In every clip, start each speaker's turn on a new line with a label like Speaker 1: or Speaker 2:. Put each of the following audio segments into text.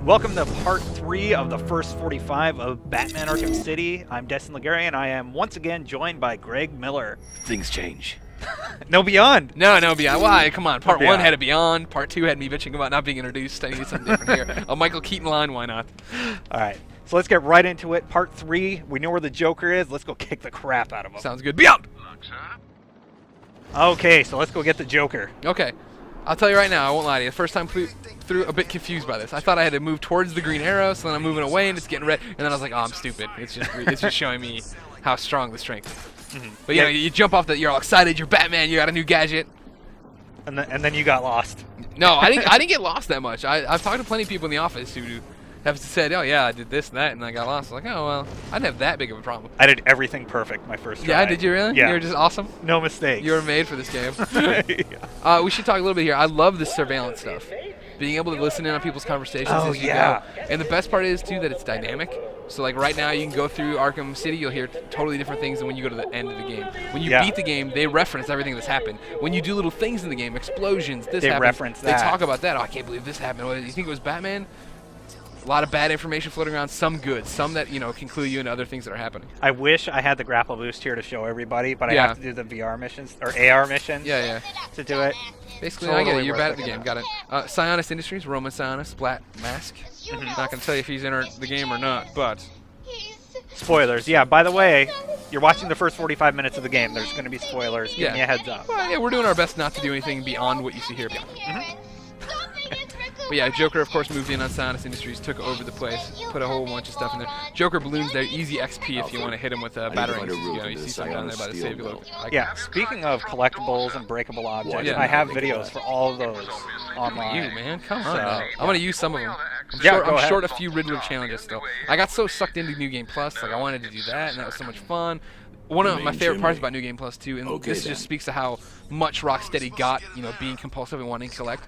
Speaker 1: Welcome to part 3 of the first 45 of Batman Arkham City. I'm Destin and Greg, and I am once again joined by Greg Miller.
Speaker 2: Things change.
Speaker 1: No Beyond.
Speaker 3: No Beyond. Why? Come on. Part
Speaker 1: Beyond.
Speaker 3: 1 had a Beyond. Part 2 had me bitching about not being introduced. I need something different here. A Michael Keaton line. Why not?
Speaker 1: All right. So let's get right into it. Part 3. We know where the Joker is. Let's go kick the crap out of him.
Speaker 3: Sounds good. Beyond.
Speaker 1: Okay, so let's go get the Joker.
Speaker 3: Okay. I'll tell you right now, I won't lie to you. The first time through a bit confused by this. I thought I had to move towards the green arrow, so then I'm moving away and it's getting red. And then I was like, oh, I'm stupid. It's just showing me how strong the strength is. But you know, you jump off you're all excited, you're Batman, you got a new gadget.
Speaker 1: And then you got lost.
Speaker 3: No, I didn't get lost that much. I've talked to plenty of people in the office who have said, oh yeah, I did this and that, and I got lost. I was like, oh well, I didn't have that big of a problem.
Speaker 1: I did everything perfect my first try.
Speaker 3: Yeah, did you really?
Speaker 1: Yeah.
Speaker 3: You were just awesome?
Speaker 1: No mistakes.
Speaker 3: You were made for this game.
Speaker 1: Yeah.
Speaker 3: We should talk a little bit here. I love this surveillance stuff. Being able to listen in on people's conversations as you go. And the best part is, too, that it's dynamic. So, like, right now, you can go through Arkham City, you'll hear totally different things than when you go to the end of the game. When you beat the game, they reference everything that's happened. When you do little things in the game, explosions, this happens.
Speaker 1: Reference that.
Speaker 3: They talk about that. Oh, I can't believe this happened. What, you think it was Batman? A lot of bad information floating around, some good, some that, can clue you into other things that are happening.
Speaker 1: I wish I had the grapple boost here to show everybody, but I have to do the VR missions, or AR missions to do it.
Speaker 3: Basically,
Speaker 1: Totally
Speaker 3: I get it. You're bad at the
Speaker 1: worth
Speaker 3: game. Got it. Sionis Industries, Roman Sionis, Black Mask. Not going to tell you if he's in the game or not, but...
Speaker 1: Spoilers. Yeah, by the way, you're watching the first 45 minutes of the game. There's going to be spoilers. Give me a heads up.
Speaker 3: Well, yeah, we're doing our best not to do anything beyond what you see here. But yeah, Joker, of course, moved in on Sionis Industries, took over the place, put a whole bunch of stuff in there. Joker balloons there, easy XP if you want to hit him with batarangs. You see something down there by the save look.
Speaker 1: Yeah, speaking of collectibles and breakable objects, I have videos for all of those online.
Speaker 3: You, man, come on. I'm going to use some of them.
Speaker 1: I'm
Speaker 3: short a few Riddler challenges still. I got so sucked into New Game Plus, like I wanted to do that, and that was so much fun. One of my favorite parts about New Game Plus, too, and this just speaks to how much Rocksteady got, being compulsive and wanting to collect.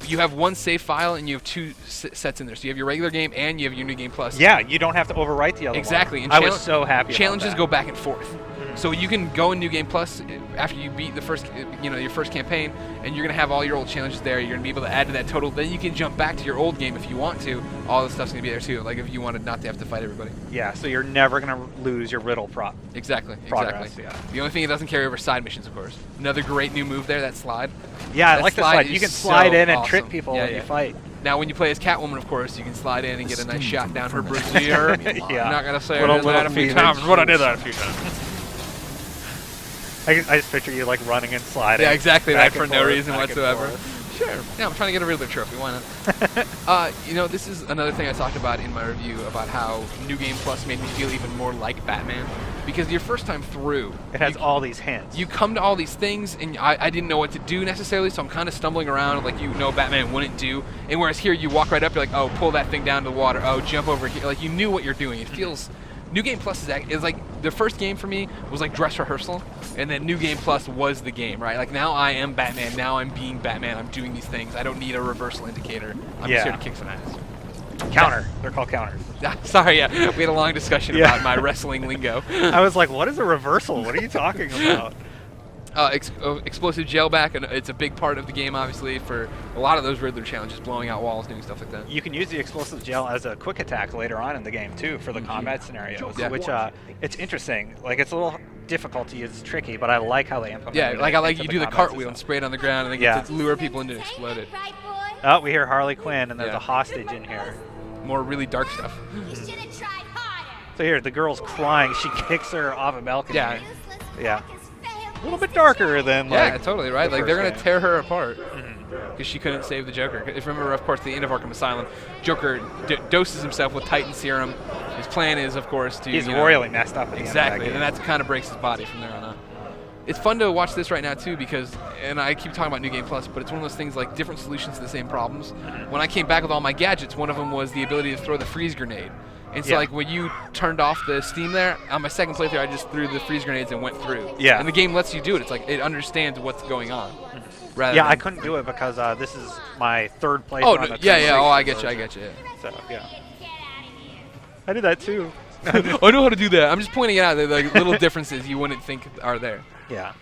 Speaker 3: You have one save file and you have two sets in there. So you have your regular game and you have your New Game Plus.
Speaker 1: Yeah, you don't have to overwrite the other one.
Speaker 3: Exactly. And
Speaker 1: I was so happy
Speaker 3: Challenges
Speaker 1: about that.
Speaker 3: go back and forth. So you can go in New Game Plus after you beat the first, your first campaign, and you're gonna have all your old challenges there. You're gonna be able to add to that total. Then you can jump back to your old game if you want to. All the stuff's gonna be there too. Like if you wanted not to have to fight everybody.
Speaker 1: Yeah. So you're never gonna lose your riddle prop.
Speaker 3: Exactly.
Speaker 1: Progress,
Speaker 3: Yeah. The only thing it doesn't carry over is side missions, of course. Another great new move there, that slide.
Speaker 1: Yeah, I like the slide. You can slide in and trip people when you fight.
Speaker 3: Now, when you play as Catwoman, of course, you can slide in and get a nice shot down her brassiere.
Speaker 1: Yeah.
Speaker 3: I'm not gonna say I did that a few times, but I did that a few times.
Speaker 1: I just picture you like running and sliding.
Speaker 3: Yeah, exactly. That for no
Speaker 1: forth,
Speaker 3: reason whatsoever. Sure. Yeah, I'm trying to get a Riddler trophy. Why not? This is another thing I talked about in my review about how New Game Plus made me feel even more like Batman. Because your first time through,
Speaker 1: it has all these hints.
Speaker 3: You come to all these things, and I didn't know what to do necessarily, so I'm kind of stumbling around like Batman wouldn't do. And whereas here, you walk right up, you're like, oh, pull that thing down to the water. Oh, jump over here. Like you knew what you're doing. It feels. New Game Plus is like the first game for me was like dress rehearsal, and then New Game Plus was the game, right? Like now I am Batman. Now I'm being Batman. I'm doing these things. I don't need a reversal indicator. I'm just here to kick some ass.
Speaker 1: Counter. They're called counters.
Speaker 3: Sorry, we had a long discussion about my wrestling lingo.
Speaker 1: I was like, what is a reversal? What are you talking about?
Speaker 3: Explosive jailback, and it's a big part of the game, obviously, for a lot of those Riddler challenges, blowing out walls, doing stuff like that.
Speaker 1: You can use the explosive gel as a quick attack later on in the game, too, for the combat scenarios, which it's interesting. Like, it's a little difficult to use, it's tricky, but I like how they implement it.
Speaker 3: Yeah, like I like you do the cartwheel and spray it on the ground, and then get to lure people into exploded.
Speaker 1: Oh, we hear Harley Quinn, and there's a hostage in here.
Speaker 3: More really dark stuff.
Speaker 1: So here, the girl's crying. She kicks her off a balcony.
Speaker 3: Yeah.
Speaker 1: A little bit darker than
Speaker 3: like totally right. Like they're gonna tear her apart because she couldn't save the Joker. If you remember, of course, the end of Arkham Asylum, Joker doses himself with Titan serum. His plan is, of course, to
Speaker 1: he's royally messed up. At the
Speaker 3: exactly,
Speaker 1: end of
Speaker 3: and that kind of breaks his body from there on out. It's fun to watch this right now too because, and I keep talking about New Game Plus, but it's one of those things like different solutions to the same problems. When I came back with all my gadgets, one of them was the ability to throw the freeze grenade. And so, like, when you turned off the steam there, on my second playthrough, I just threw the freeze grenades and went through. Yeah. And the game lets you do it. It's like it understands what's going on.
Speaker 1: Yeah, I couldn't do it because this is my third playthrough.
Speaker 3: Oh, no, yeah. Oh, I get you.
Speaker 1: So, yeah. I did that, too.
Speaker 3: I know how to do that. I'm just pointing it out. The little differences you wouldn't think are there.
Speaker 1: Yeah.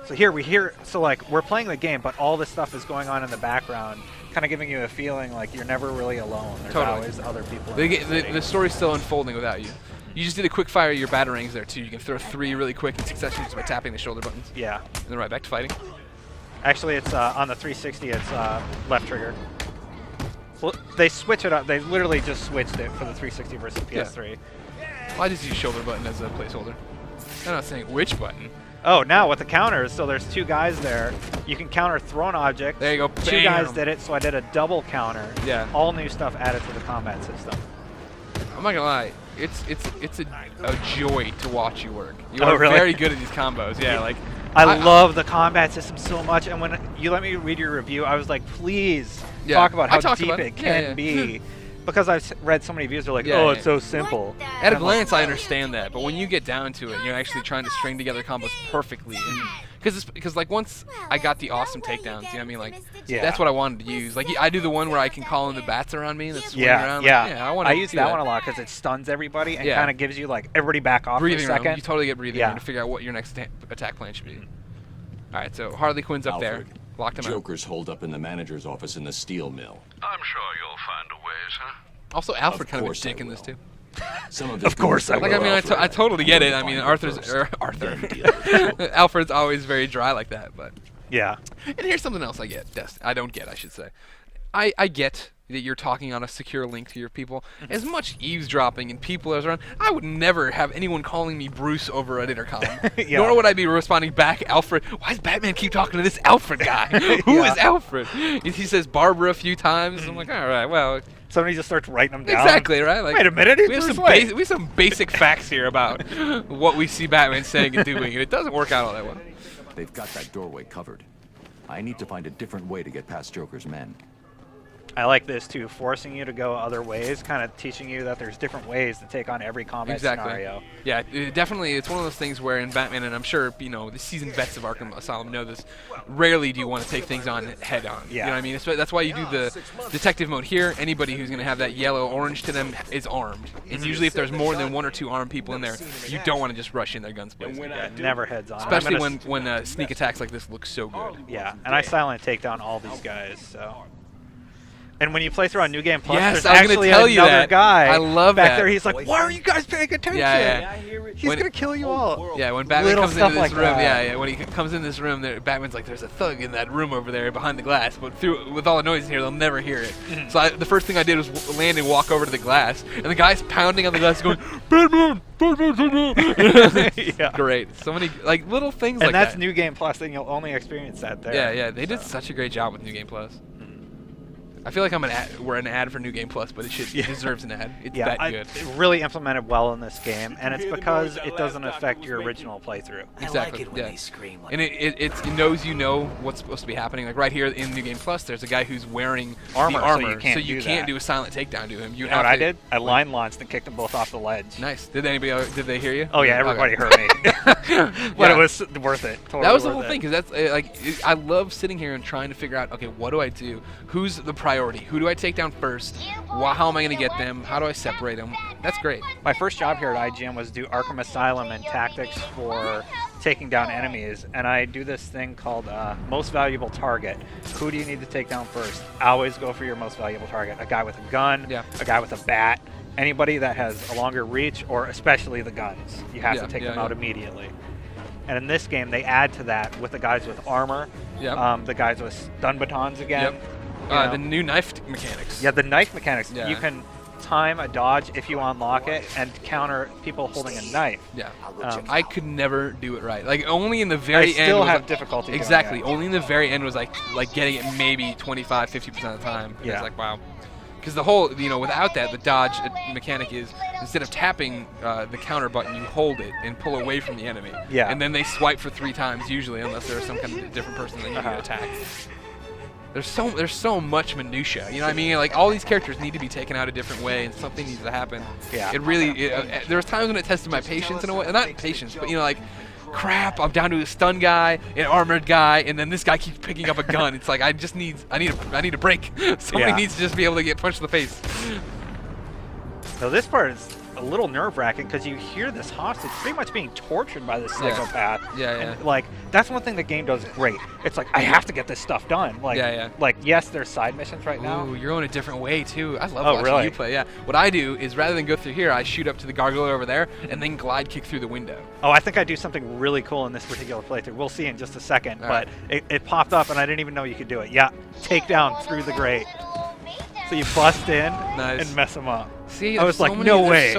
Speaker 1: So here, we're playing the game, but all this stuff is going on in the background, kind of giving you a feeling like you're never really alone. There's always other people.
Speaker 3: The story's still unfolding without you. You just did a quick fire of your batarangs there too. You can throw 3 really quick in succession just by tapping the shoulder buttons.
Speaker 1: Yeah.
Speaker 3: And then right back to fighting.
Speaker 1: Actually, it's on the 360. It's left trigger. Well, they switch it up. They literally just switched it for the 360 versus PS3.
Speaker 3: Well, I just use shoulder button as a placeholder. I'm not saying which button.
Speaker 1: Oh, now with the counters, so there's 2 guys there. You can counter thrown objects.
Speaker 3: There you go.
Speaker 1: 2 guys did it, so I did a double counter.
Speaker 3: Yeah.
Speaker 1: All new stuff added to the combat system.
Speaker 3: I'm not gonna lie. It's a joy to watch you work. You
Speaker 1: Oh,
Speaker 3: are
Speaker 1: really?
Speaker 3: very good at these combos. Yeah, like
Speaker 1: I love the combat system so much, and when you let me read your review, I was like, please talk about how deep it can be. Because I've read so many reviews, they're like, oh, it's so simple.
Speaker 3: At a glance, I understand that, but when you get down to it, you're actually trying to string together combos perfectly. Because like once I got the awesome takedowns, you know what I mean? Like that's what I wanted to use. Like I do the one where I can call in the bats around me and swing around. Like,
Speaker 1: I use that one a lot because it stuns everybody and kind of gives you like everybody back off
Speaker 3: breathing
Speaker 1: for a second.
Speaker 3: Room. You totally get breathing room to figure out what your next attack plan should be. All right, so Harley Quinn's up there. Locked him out.
Speaker 2: Joker's holed up in the manager's office in the steel mill.
Speaker 4: I'm sure you'll find a ways, huh?
Speaker 3: Also, Alfred kind of a dick in this too.
Speaker 1: Of course I will.
Speaker 3: Like, I mean, I totally get it. I mean, Alfred's always very dry like that, but.
Speaker 1: Yeah.
Speaker 3: And here's something else I get. I don't get, I should say. I get that you're talking on a secure link to your people. As much eavesdropping and people as around, I would never have anyone calling me Bruce over an intercom. Nor would I be responding back, Alfred. Why does Batman keep talking to this Alfred guy? Who is Alfred? He says Barbara a few times. I'm like, all right, well.
Speaker 1: Somebody just starts writing them down.
Speaker 3: Exactly, right? Like,
Speaker 1: wait a minute,
Speaker 3: we have some basic facts here about what we see Batman saying and doing, and it doesn't work out all that well.
Speaker 2: They've got that doorway covered. I need to find a different way to get past Joker's men.
Speaker 1: I like this too, forcing you to go other ways, kind of teaching you that there's different ways to take on every combat scenario.
Speaker 3: Yeah, definitely. It's one of those things where in Batman, and I'm sure the seasoned vets of Arkham Asylum know this. Rarely do you want to take things on head on.
Speaker 1: Yeah.
Speaker 3: You know what I mean? That's why you do the detective mode here. Anybody who's going to have that yellow-orange to them is armed. And usually, if there's more than 1 or 2 armed people in there, you don't want to just rush in their guns blazing.
Speaker 1: Yeah, never heads on.
Speaker 3: Especially when sneak attacks like this look so good.
Speaker 1: Yeah, and I silently take down all these guys. So. And when you play through on New Game Plus, there's actually another guy back there. He's like, why are you guys paying attention?
Speaker 3: Yeah.
Speaker 1: He's going to kill you all.
Speaker 3: Yeah, when Batman comes into this room, when he comes in this room, Batman's like, there's a thug in that room over there behind the glass. But with all the noise in here, they'll never hear it. So the first thing I did was land and walk over to the glass. And the guy's pounding on the glass going, Batman!
Speaker 1: Yeah.
Speaker 3: Great. So many little things
Speaker 1: like that. And
Speaker 3: that's
Speaker 1: New Game Plus, and you'll only experience that there.
Speaker 3: Yeah. They did such a great job with New Game Plus. I feel like we're an ad for New Game Plus, but it deserves an ad. It's that good.
Speaker 1: It really implemented well in this game, and it's because it doesn't affect your original playthrough.
Speaker 3: Exactly. I like it when they scream like and it knows what's supposed to be happening. Like right here in New Game Plus, there's a guy who's wearing
Speaker 1: armor,
Speaker 3: so you can't do a silent takedown to him.
Speaker 1: You know what I did? I line launched and kicked them both off the ledge.
Speaker 3: Nice. Did they hear you?
Speaker 1: Oh yeah, everybody heard me. But it was worth it. Totally
Speaker 3: that was the whole thing, because that's I love sitting here and trying to figure out, okay, what do I do? Who's the priority? Who do I take down first? How am I going to get them? How do I separate them? That's great.
Speaker 1: My first job here at IGN was do Arkham Asylum and tactics for taking down enemies, and I do this thing called most valuable target. Who do you need to take down first? Always go for your most valuable target. A guy with a gun, a guy with a bat, anybody that has a longer reach, or especially the guns. You have to take them out immediately. And in this game, they add to that with the guys with armor, the guys with stun batons again.
Speaker 3: The new knife mechanics.
Speaker 1: Yeah, the knife mechanics.
Speaker 3: Yeah.
Speaker 1: You can time a dodge if you unlock it and counter people holding a knife.
Speaker 3: Yeah. I could never do it right. Like only in the very end.
Speaker 1: I still have difficulty.
Speaker 3: Exactly. Only in the very end was like getting it maybe 25-50% of the time. Yeah. It's like, wow. Because the whole, without that, the dodge mechanic is instead of tapping the counter button, you hold it and pull away from the enemy.
Speaker 1: Yeah.
Speaker 3: And then they swipe for 3 times usually, unless there's some kind of different person that you can attack. There's so much minutia, you know what I mean? Like all these characters need to be taken out a different way, and something needs to happen.
Speaker 1: Yeah.
Speaker 3: It really. There was times when it tested my patience in a way, not patience, but like, crap, I'm down to a stun guy, an armored guy, and then this guy keeps picking up a gun. It's like I need a break. Somebody needs to just be able to get punched in the face.
Speaker 1: So this part is a little nerve-wracking because you hear this hostage pretty much being tortured by this psychopath. And like that's one thing the game does great. It's like I have to get this stuff done. Like like yes, there's side missions right now.
Speaker 3: Ooh, you're going a different way too. I love watching you play. Yeah. What I do is rather than go through here, I shoot up to the gargoyle over there and then glide kick through the window.
Speaker 1: Oh, I think I do something really cool in this particular playthrough. We'll see in just a second. But it popped up and I didn't even know you could do it. Yeah, takedown through the grate. So you bust in and mess them up.
Speaker 3: See,
Speaker 1: I was like, no way.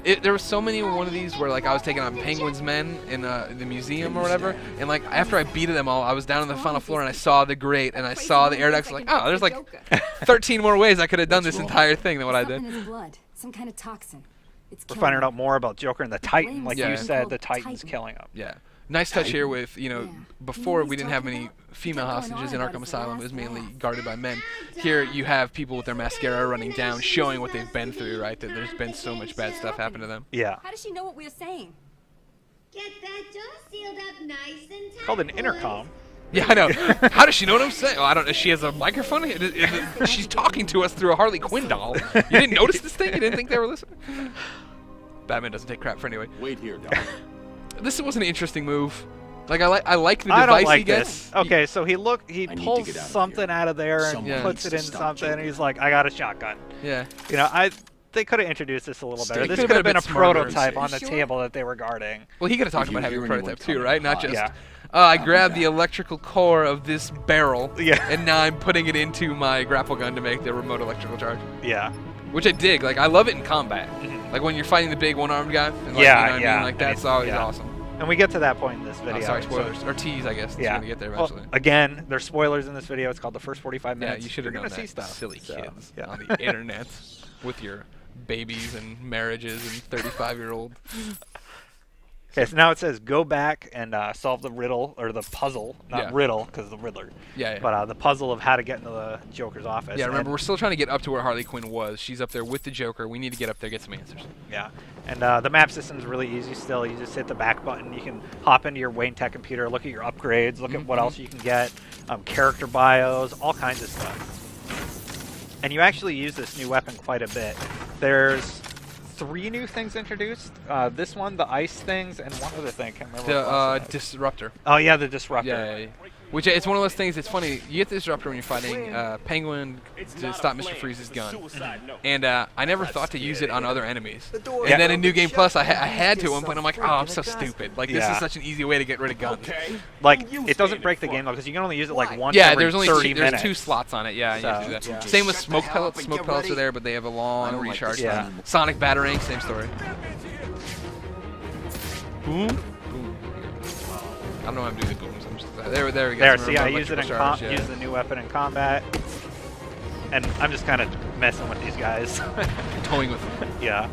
Speaker 3: There were so many one of these where like I was taking on Penguin's men in the museum or whatever, and like after I beat them all, I was down on the final floor and I saw the grate and I saw the air ducts. Like, oh, there's like 13 more ways I could have done this entire thing than what I did.
Speaker 5: Some kind of toxin.
Speaker 1: We're finding out more about Joker and the Titan. Like you said, the Titan's killing him.
Speaker 3: Yeah. Nice touch here with, you know, before we didn't have many female hostages in Arkham Asylum. It was mainly guarded by men. Here you have people with their mascara running down, showing what they've been through, right? That there's been so much bad stuff happen to them.
Speaker 1: Yeah.
Speaker 5: How does she know what we're saying?
Speaker 6: Get that door sealed up nice and tight.
Speaker 1: Called an intercom.
Speaker 3: Yeah, I know. How does she know what I'm saying? Oh, I don't know. She has a microphone? She's talking to us through a Harley Quinn doll. You didn't notice this thing? You didn't think they were listening? Batman doesn't take crap for anyway.
Speaker 2: Wait here, Doc.
Speaker 3: This was an interesting move. Like I like the device
Speaker 1: I don't like
Speaker 3: he gets.
Speaker 1: this. Okay, so he pulls something out of there and puts it in something, and he's like, "I got a shotgun."
Speaker 3: Yeah.
Speaker 1: You know, they could have introduced this a little better. This could have been a prototype on the table that they were guarding.
Speaker 3: Well, he could have talked about having a prototype too, right? Not just. I grabbed the electrical core of this barrel, and now I'm putting it into my grapple gun to make the remote electrical charge.
Speaker 1: Yeah.
Speaker 3: Which I dig. Like I love it in combat. Like when you're fighting the big one-armed guy. And like, you know what I mean? Like that's always awesome.
Speaker 1: And we get to that point in this video.
Speaker 3: Oh, sorry, spoilers. Or tease, I guess. Yeah. We're gonna get there eventually.
Speaker 1: Well, again, there's spoilers in this video. It's called the first 45 minutes.
Speaker 3: Yeah, you should have known that.
Speaker 1: See stuff.
Speaker 3: Silly kids on the internet with your babies and marriages and 35-year-old.
Speaker 1: Okay, so now it says go back and solve the riddle, or the puzzle. Not riddle, because the Riddler. But the puzzle of how to get into the Joker's office.
Speaker 3: Yeah, remember, we're still trying to get up to where Harley Quinn was. She's up there with the Joker. We need to get up there, get some answers.
Speaker 1: Yeah, and the map system's really easy still. You just hit the back button. You can hop into your Wayne Tech computer, look at your upgrades, look at what else you can get, character bios, all kinds of stuff. And you actually use this new weapon quite a bit. There's 3 new things introduced. This one, the ice things, and one other thing. I can't remember.
Speaker 3: The disruptor.
Speaker 1: Oh yeah, the disruptor.
Speaker 3: Yeah. Which it's one of those things. It's funny. You get the disruptor when you're fighting Penguin to stop Mr. Freeze's gun, and I never thought to use it on other enemies. And then in New Game Plus, I had to at one point. I'm like, oh, I'm so stupid. Like this is such an easy way to get rid of guns.
Speaker 1: Like it doesn't break the game though, because you can only use it like once.
Speaker 3: Yeah,
Speaker 1: every
Speaker 3: there's only
Speaker 1: 30 minutes.
Speaker 3: there's 2 slots on it. Yeah, you have to do that. Same with smoke pellets. Smoke pellets are there, but they have a long recharge time. Sonic batarang, same story. Boom. I don't know how I'm doing the booms. I'm just, there we go.
Speaker 1: There, see, I use it in use the new weapon in combat, and I'm just kind of messing with these guys,
Speaker 3: toying with them.
Speaker 1: Yeah,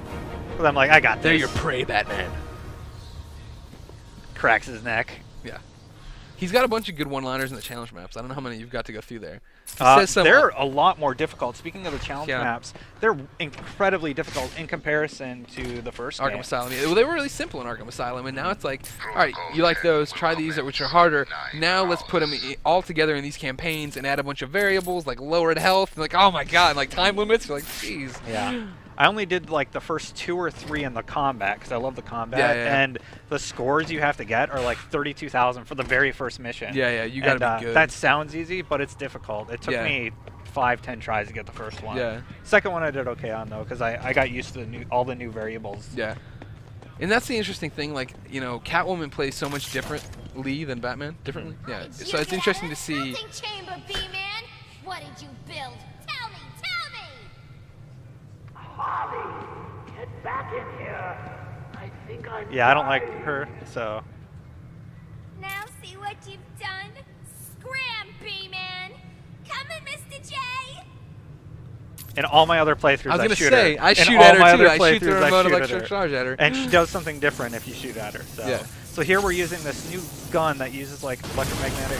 Speaker 1: but I'm like, I got this.
Speaker 3: They're your prey, Batman.
Speaker 1: Cracks his neck.
Speaker 3: Yeah. He's got a bunch of good one-liners in the challenge maps. I don't know how many you've got to go through there.
Speaker 1: They're a lot more difficult. Speaking of the challenge maps, they're incredibly difficult in comparison to the first
Speaker 3: Arkham Asylum. Yeah, well, they were really simple in Arkham Asylum, and now it's like, all right, you like those, try these, which are harder. Now let's put them all together in these campaigns and add a bunch of variables, like lowered health, and like, oh my god, and like time limits. You're like, jeez.
Speaker 1: Yeah. I only did like the first 2 or 3 in the combat because I love the combat, and the scores you have to get are like 32,000 for the very first mission.
Speaker 3: Yeah, you gotta be good.
Speaker 1: That sounds easy, but it's difficult. It took me 5-10 tries to get the first one.
Speaker 3: Yeah.
Speaker 1: Second one I did okay on though because I got used to all the new variables.
Speaker 3: Yeah. And that's the interesting thing, like, you know, Catwoman plays so much differently than Batman. Differently? Yeah. So it's interesting to see.
Speaker 6: Chamber, B-Man. What did you build? Tell me.
Speaker 7: Harley, get back in here. I think I'm
Speaker 1: I don't like her, so.
Speaker 6: Now see what you've done? Scram, B-Man. Coming, Mr. J.
Speaker 1: In all my other playthroughs,
Speaker 3: I was gonna
Speaker 1: shoot
Speaker 3: say,
Speaker 1: her.
Speaker 3: I shoot at her too. I shoot the remote
Speaker 1: electric
Speaker 3: electric charge at her.
Speaker 1: And she does something different if you shoot at her. So.
Speaker 3: Yeah.
Speaker 1: So here we're using this new gun that uses like electromagnetic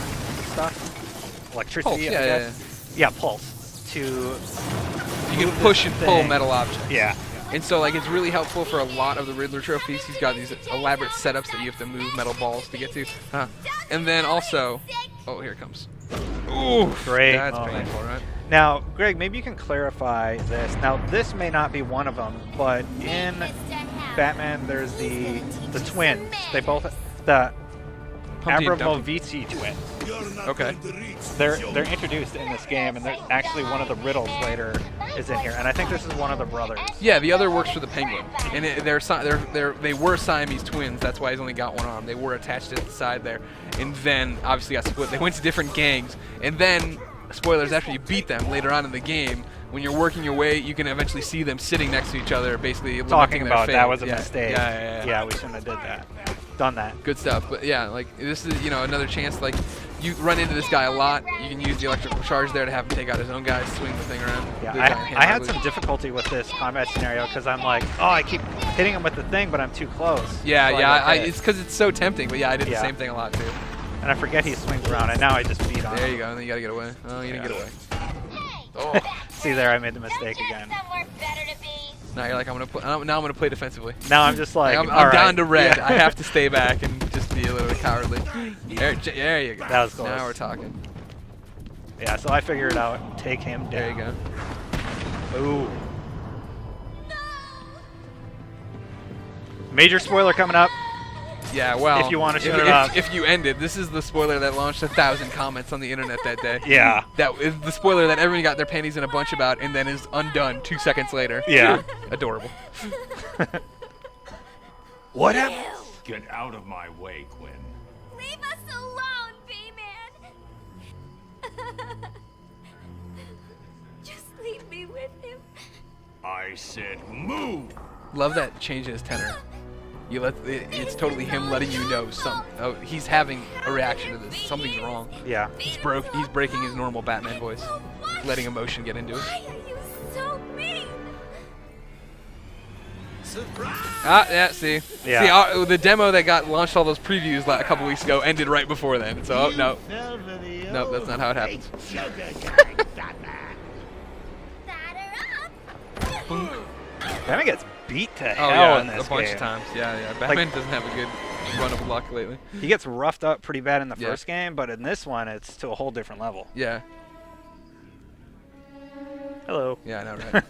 Speaker 1: stuff, electricity.
Speaker 3: Pulse,
Speaker 1: Yeah, pulse. To
Speaker 3: you can push and pull metal objects.
Speaker 1: Yeah.
Speaker 3: And so like it's really helpful for a lot of the Riddler trophies. He's got these elaborate setups that you have to move metal balls to get to. And then also, oh, here it comes. Ooh,
Speaker 1: great.
Speaker 3: That's painful, right?
Speaker 1: Now, Greg, maybe you can clarify this. Now, this may not be one of them, but in Batman, there's the twins. They both the
Speaker 3: Humpty and Dumpty.
Speaker 1: Abramovici twins.
Speaker 3: Okay.
Speaker 1: They're introduced in this game, and they're actually one of the riddles later is in here, and I think this is one of the brothers.
Speaker 3: Yeah, the other works for the Penguin, and they were Siamese twins. That's why he's only got one arm. They were attached at the side there, and then obviously got split. They went to different gangs, and then spoilers, after you beat them later on in the game, when you're working your way, you can eventually see them sitting next to each other, basically
Speaker 1: Talking
Speaker 3: lamenting their
Speaker 1: about
Speaker 3: fate.
Speaker 1: that was a
Speaker 3: Yeah.
Speaker 1: mistake.
Speaker 3: Yeah.
Speaker 1: We shouldn't have did that. Done that.
Speaker 3: Good stuff. But yeah, like this is another chance. Like you run into this guy a lot. You can use the electrical charge there to have him take out his own guys, swing the thing around.
Speaker 1: Yeah,
Speaker 3: Big giant
Speaker 1: I
Speaker 3: hammer,
Speaker 1: had
Speaker 3: believe.
Speaker 1: some difficulty with this combat scenario because I'm like, oh, I keep hitting him with the thing, but I'm too close.
Speaker 3: Yeah,
Speaker 1: So
Speaker 3: yeah.
Speaker 1: got hit.
Speaker 3: It's because it's so tempting. But yeah, I did the
Speaker 1: Yeah.
Speaker 3: same thing a lot too.
Speaker 1: And I forget he swings around, and now I just beat on
Speaker 3: There
Speaker 1: him.
Speaker 3: you go. And then you gotta get away. Oh, you didn't get away. Oh.
Speaker 1: See there, I made the mistake again.
Speaker 6: Somewhere better to be.
Speaker 3: Now you're like, now I'm gonna play defensively.
Speaker 1: Now I'm just like,
Speaker 3: I'm
Speaker 1: all right.
Speaker 3: down to red.
Speaker 1: Yeah.
Speaker 3: I have to stay back and just be a little cowardly. There you go.
Speaker 1: That was close.
Speaker 3: Now we're talking.
Speaker 1: Yeah, so I figured out, take him down.
Speaker 3: There you go.
Speaker 1: Ooh. Major spoiler coming up.
Speaker 3: Yeah, well,
Speaker 1: If you wanna shut it up.
Speaker 3: if you ended, this is the spoiler that launched 1,000 comments on the internet that day.
Speaker 1: Yeah.
Speaker 3: That is the spoiler that everyone got their panties in a bunch about and then is undone 2 seconds later.
Speaker 1: Yeah.
Speaker 3: Adorable.
Speaker 1: What happened?
Speaker 4: Get out of my way, Quinn.
Speaker 6: Leave us alone, B-Man. Just leave me with him.
Speaker 4: I said move!
Speaker 3: Love that change in his tenor. It's totally him letting you know he's having a reaction to this. Something's wrong.
Speaker 1: Yeah.
Speaker 3: He's breaking his normal Batman voice, letting emotion get into it.
Speaker 6: Why are you so mean?
Speaker 3: Ah, yeah, see.
Speaker 1: Yeah.
Speaker 3: See, the demo that got launched all those previews a couple weeks ago ended right before then. So, oh, no. Nope, that's not how it happens.
Speaker 6: Batter up.
Speaker 1: Batman gets beat to
Speaker 3: Oh,
Speaker 1: hell
Speaker 3: yeah,
Speaker 1: in this
Speaker 3: a bunch
Speaker 1: game.
Speaker 3: of times. Yeah. Batman doesn't have a good run of luck lately.
Speaker 1: He gets roughed up pretty bad in the
Speaker 3: Yeah.
Speaker 1: first game, but in this one, it's to a whole different level.
Speaker 3: Yeah.
Speaker 1: Hello.
Speaker 3: Yeah, I know, right?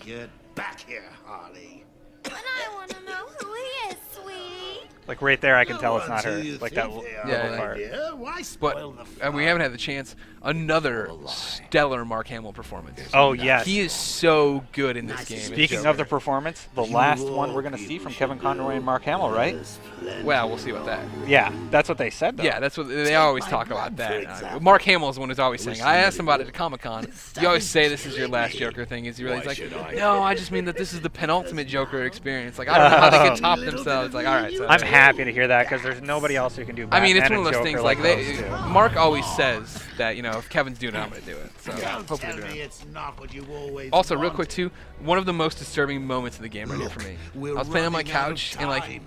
Speaker 7: Get back here, Harley.
Speaker 6: And I want to know who he is, sweetie.
Speaker 1: Like right there, I can tell it's not
Speaker 7: Until
Speaker 1: her.
Speaker 7: you
Speaker 1: Like
Speaker 7: think
Speaker 1: that
Speaker 7: they
Speaker 1: little
Speaker 3: Yeah,
Speaker 1: part.
Speaker 7: Yeah, why
Speaker 3: But
Speaker 7: spoil the fun?
Speaker 3: we haven't had the chance. Another stellar Mark Hamill performance.
Speaker 1: Oh, yes.
Speaker 3: He is so good in this game. as
Speaker 1: Speaking
Speaker 3: Joker.
Speaker 1: of the performance, the last one we're going to see from Kevin Conroy and Mark Hamill, right?
Speaker 3: Well, we'll see about that.
Speaker 1: Yeah, that's what they said, though.
Speaker 3: Yeah, that's what they always talk about that. Mark Hamill is the one who's always saying. I asked him about it at Comic-Con. You always say this is your last Joker thing. He's like, no, I just mean that this is the penultimate Joker experience. Like, I don't know how they could top themselves. Like, all right. So
Speaker 1: I'm happy to hear that because there's nobody else who can do
Speaker 3: I
Speaker 1: Batman
Speaker 3: mean, it's one
Speaker 1: and
Speaker 3: of those
Speaker 1: Joker
Speaker 3: things
Speaker 1: like
Speaker 3: like
Speaker 1: those two.
Speaker 3: Mark always says that, if Kevin's doing it, I'm going to do it. So
Speaker 7: Don't
Speaker 3: hopefully
Speaker 7: tell
Speaker 3: they're
Speaker 7: me
Speaker 3: doing it.
Speaker 7: it's not what you always
Speaker 3: Also, real quick
Speaker 7: wanted.
Speaker 3: too, one of the most disturbing moments of the game right here for me. I was playing on my
Speaker 7: running out of
Speaker 3: couch and like
Speaker 7: time.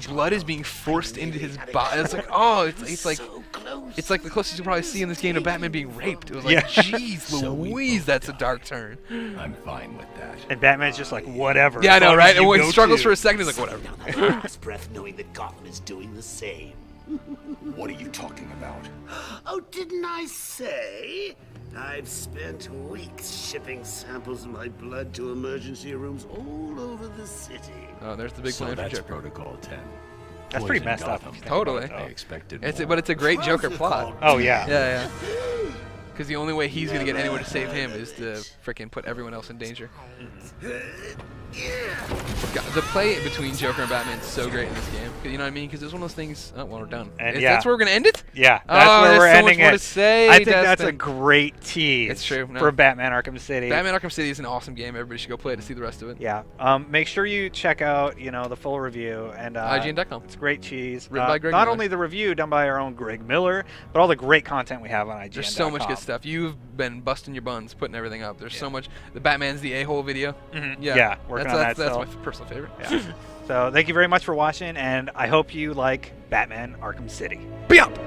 Speaker 3: blood is being forced into his body. It's like, oh, it's like
Speaker 7: So close.
Speaker 3: it's like the closest you'll probably see in this game to Batman being raped. It was like,
Speaker 1: Yeah.
Speaker 3: jeez Louise, that's a dark turn.
Speaker 2: I'm fine with that.
Speaker 1: And Batman's just like, whatever.
Speaker 3: Yeah, I
Speaker 1: as
Speaker 3: know,
Speaker 1: long
Speaker 3: right?
Speaker 1: as
Speaker 3: And
Speaker 1: you
Speaker 3: when
Speaker 1: go
Speaker 3: he struggles
Speaker 1: to.
Speaker 3: for a second, he's like, whatever.
Speaker 7: Now that last breath knowing that Gotham is doing the same.
Speaker 2: What are you talking about?
Speaker 7: Oh, didn't I say? I've spent weeks shipping samples of my blood to emergency rooms all over the city.
Speaker 3: Oh, there's the big
Speaker 2: So
Speaker 3: plan for
Speaker 2: that's
Speaker 3: Joker.
Speaker 2: Protocol 10.
Speaker 1: That's pretty
Speaker 2: Poison
Speaker 1: messed up.
Speaker 2: Gotham.
Speaker 1: if you think about
Speaker 3: Totally.
Speaker 1: it,
Speaker 2: I
Speaker 1: though.
Speaker 2: expected
Speaker 3: But it's a great Joker
Speaker 7: Protocol
Speaker 3: plot.
Speaker 1: Oh, yeah.
Speaker 3: Yeah. Because the only way he's gonna get anyone to save him is to frickin' put everyone else in danger. God, the play between Joker and Batman is so great in this game. You know what I mean? Because it's one of those things. Oh, well, we're done.
Speaker 1: And
Speaker 3: That's where we're gonna end it.
Speaker 1: Yeah, that's
Speaker 3: Oh,
Speaker 1: where
Speaker 3: there's
Speaker 1: we're
Speaker 3: so
Speaker 1: ending
Speaker 3: much more
Speaker 1: it.
Speaker 3: to say,
Speaker 1: I think that's a
Speaker 3: Destin.
Speaker 1: great tease
Speaker 3: It's true, no.
Speaker 1: for Batman Arkham City.
Speaker 3: Batman Arkham City is an awesome game. Everybody should go play it to see the rest of it.
Speaker 1: Yeah. Make sure you check out, the full review and
Speaker 3: IGN.com.
Speaker 1: It's great cheese.
Speaker 3: Written by Greg
Speaker 1: Not
Speaker 3: Miller.
Speaker 1: only the review done by our own Greg Miller, but all the great content we have on IGN.
Speaker 3: There's so much good stuff. You've been busting your buns putting everything up. There's so much. The Batman's the a-hole video.
Speaker 1: Mhm.
Speaker 3: Yeah,
Speaker 1: Yeah, working on that
Speaker 3: that's
Speaker 1: still.
Speaker 3: my personal favorite.
Speaker 1: Yeah. So thank you very much for watching, and I hope you like Batman Arkham City.
Speaker 3: Be up.